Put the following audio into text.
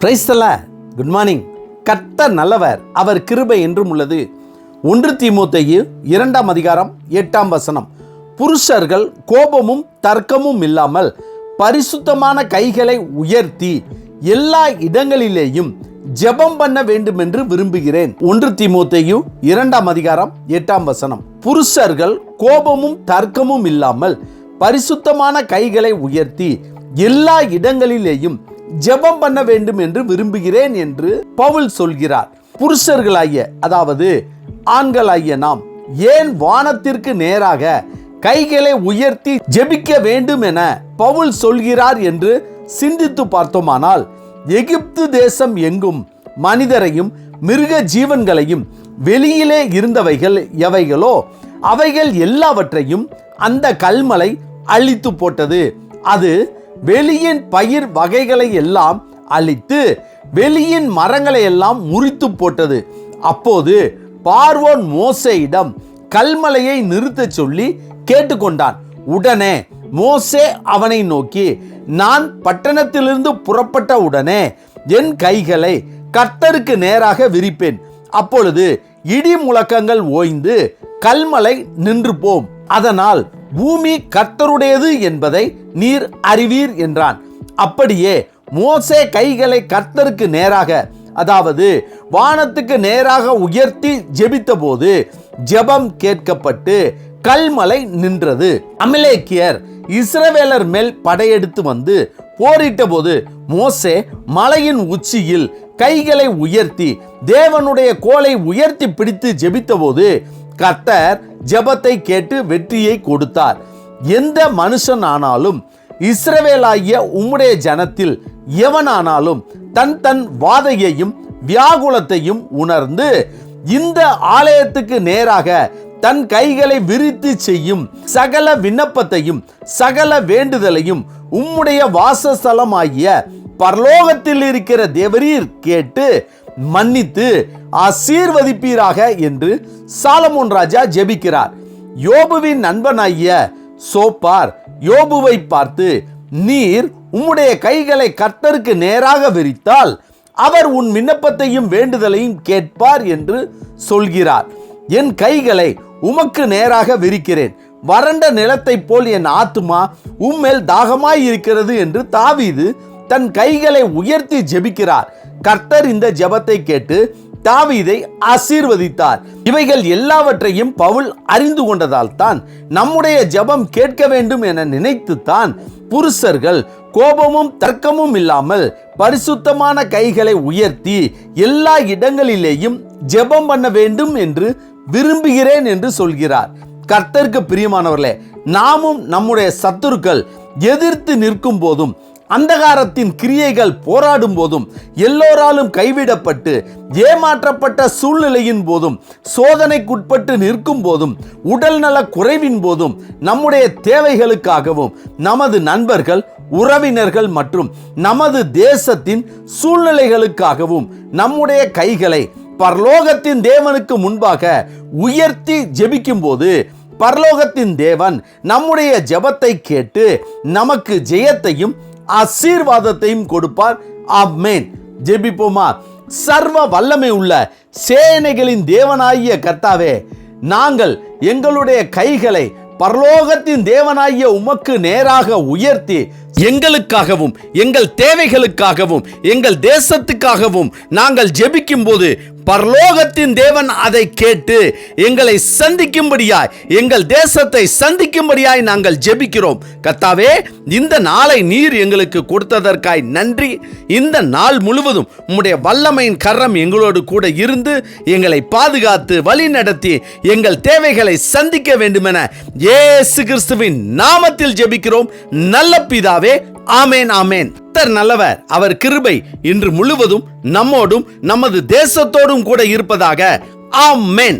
Praise the Lord. Good morning. கர்த்தர் நல்லவர், அவர் கிருபை என்றும் உள்ளது. 1 தீமோத்தேயு 2 அதிகாரம் 8 புருஷர்கள் கோபமும் தர்க்கமும் இல்லாமல் பரிசுத்தமான கைகளை உயர்த்தி எல்லா இடங்களிலேயும் ஜெபம் பண்ண வேண்டும் என்று விரும்புகிறேன். 1 தீமோத்தேயு 2 அதிகாரம் 8 புருஷர்கள் கோபமும் தர்க்கமும் இல்லாமல் பரிசுத்தமான கைகளை உயர்த்தி எல்லா இடங்களிலேயும் ஜெபம் பண்ண வேண்டும் என்று விரும்புகிறேன் என்று பவுல் சொல்கிறார். புருஷர்களாகிய, அதாவது ஆண்களாகிய நாம் ஏன் வானத்திற்கு நேராக கைகளை உயர்த்தி ஜெபிக்க வேண்டும் என பவுல் சொல்கிறார் என்று சிந்தித்து பார்த்தோமானால், எகிப்து தேசம் எங்கும் மனிதரையும் மிருக ஜீவன்களையும் வெளியிலே இருந்தவைகள் எவைகளோ அவைகள் எல்லாவற்றையும் அந்த கல்மலை அழித்து போட்டது. அது வெளியின் பயிர் வகைகளை எல்லாம் அழித்து வெளியின் மரங்களை எல்லாம் முறித்து போட்டது. அப்போது பார்வோன் மோசேயிடம் கல்மலையை நிறுத்த சொல்லி கேட்டுக்கொண்டான். உடனே மோசே அவனை நோக்கி, நான் பட்டணத்திலிருந்து புறப்பட்ட உடனே என் கைகளை கர்த்தருக்கு நேராக விரிப்பேன். அப்பொழுது இடி முழக்கங்கள் ஓய்ந்து கல்மலை நின்று போம். அதனால் பூமி கர்த்தருடையது என்பதை நீர் அறிவீர் என்றான். அப்படியே மோசே கைகளை கர்த்தருக்கு நேராக, அதாவது வானத்துக்கு நேராக உயர்த்தி ஜெபித்த போது ஜெபம் கேட்கப்பட்டு கல்மலை நின்றது. அமலேக்கியர் இஸ்ரவேலர் மேல் படையெடுத்து வந்து போரிட்ட போது மோசே மலையின் உச்சியில் கைகளை உயர்த்தி தேவனுடைய கோலை உயர்த்தி பிடித்து ஜெபித்த போது கர்த்தர் ஜெபத்தை கேட்டு வெற்றியை கொடுத்தார். எந்த மனுஷன் ஆனாலும் இஸ்ரவேலாகிய உம்முடைய ஜனத்தில் எவனானாலும் தன் வாதையையும் வியாகுலத்தையும் உணர்ந்து இந்த ஆலயத்துக்கு நேராக தன் கைகளை விரித்து செய்யும் சகல விண்ணப்பத்தையும் சகல வேண்டுதலையும் உம்முடைய வாசஸ்தலமாகிய பரலோகத்தில் இருக்கிற தேவரீர் கேட்டு மன்னித்து ஆசீர்வதிப்பீராக என்று சாலமோன் ராஜா ஜெபிக்கிறார். யோபுவின் நண்பனாகிய சோப்பார் யோபுவை பார்த்து, நீர் உம்முடைய கைகளை கர்த்தருக்கு நேராக விரித்தால் அவர் உன் விண்ணப்பத்தையும் வேண்டுதலையும் கேட்பார் என்று சொல்கிறார். என் கைகளை உமக்கு நேராக விரிக்கிறேன், வறண்ட நிலத்தை போல் என் ஆத்துமா உம்மேல் தாகமாய் இருக்கிறது என்று தாவீது தன் கைகளை உயர்த்தி ஜெபிக்கிறார். கர்த்தர் இந்த ஜெபத்தை கேட்டு தாவீதை ஆசீர்வதித்தார். இவைகள் எல்லாவற்றையும் பவுல் அறிந்து கொண்டதால் தான் நம்முடைய ஜெபம் கேட்க வேண்டும் என நினைத்துத்தான் புருஷர்கள் கோபமும் தர்க்கமும் இல்லாமல் பரிசுத்தமான கைகளை உயர்த்தி எல்லா இடங்களிலேயும் ஜெபம் பண்ண வேண்டும் என்று விரும்புகிறேன் என்று சொல்கிறார். கர்த்தருக்கு பிரியமானவர்களே, நாமும் நம்முடைய சத்துருக்கள் எதிர்த்து நிற்கும் போதும், அந்தகாரத்தின் கிரியைகள் போராடும் போதும், எல்லோராலும் கைவிடப்பட்டு ஏமாற்றப்பட்ட சூழ்நிலையின் போதும், சோதனைக்குட்பட்டு நிற்கும் போதும், உடல் நல குறைவின் போதும், நம்முடைய தேவைகளுக்காகவும், நமது நண்பர்கள் உறவினர்கள் மற்றும் நமது தேசத்தின் சூழ்நிலைகளுக்காகவும் நம்முடைய கைகளை பரலோகத்தின் தேவனுக்கு முன்பாக உயர்த்தி ஜெபிக்கும் போது பரலோகத்தின் தேவன் நம்முடைய ஜெபத்தை கேட்டு நமக்கு ஜெயத்தையும் ஆசீர்வாதத்தையும் கொடுப்பார். ஆமென். ஜெபிப்போமா. சர்வ வல்லமை உள்ள சேனைகளின் தேவனாகிய கர்த்தாவே, நாங்கள் எங்களுடைய கைகளை பரலோகத்தின் தேவனாகிய உமக்கு நேராக உயர்த்தி எங்களுக்காகவும் எங்கள் தேவைகளுக்காகவும் எங்கள் தேசத்துக்காகவும் நாங்கள் ஜெபிக்கும் போது பரலோகத்தின் தேவன் அதை கேட்டு எங்களை சந்திக்கும்படியாய், எங்கள் தேசத்தை சந்திக்கும்படியாய் நாங்கள் ஜெபிக்கிறோம். கர்த்தாவே, இந்த நாளை நீர் எங்களுக்கு கொடுத்ததற்காய் நன்றி. இந்த நாள் முழுவதும் உம்முடைய வல்லமையின் கரம் எங்களோடு கூட இருந்து எங்களை பாதுகாத்து வழி நடத்தி எங்கள் தேவைகளை சந்திக்க வேண்டுமென இயேசு கிறிஸ்துவின் நாமத்தில் ஜெபிக்கிறோம் நல்ல பிதாவே. ஆமேன், ஆமேன். கர்த்தர் நல்லவர், அவர் கிருபை இன்று முழுவதும் நம்மோடும் நமது தேசத்தோடும் கூட இருப்பதாக. ஆமென்.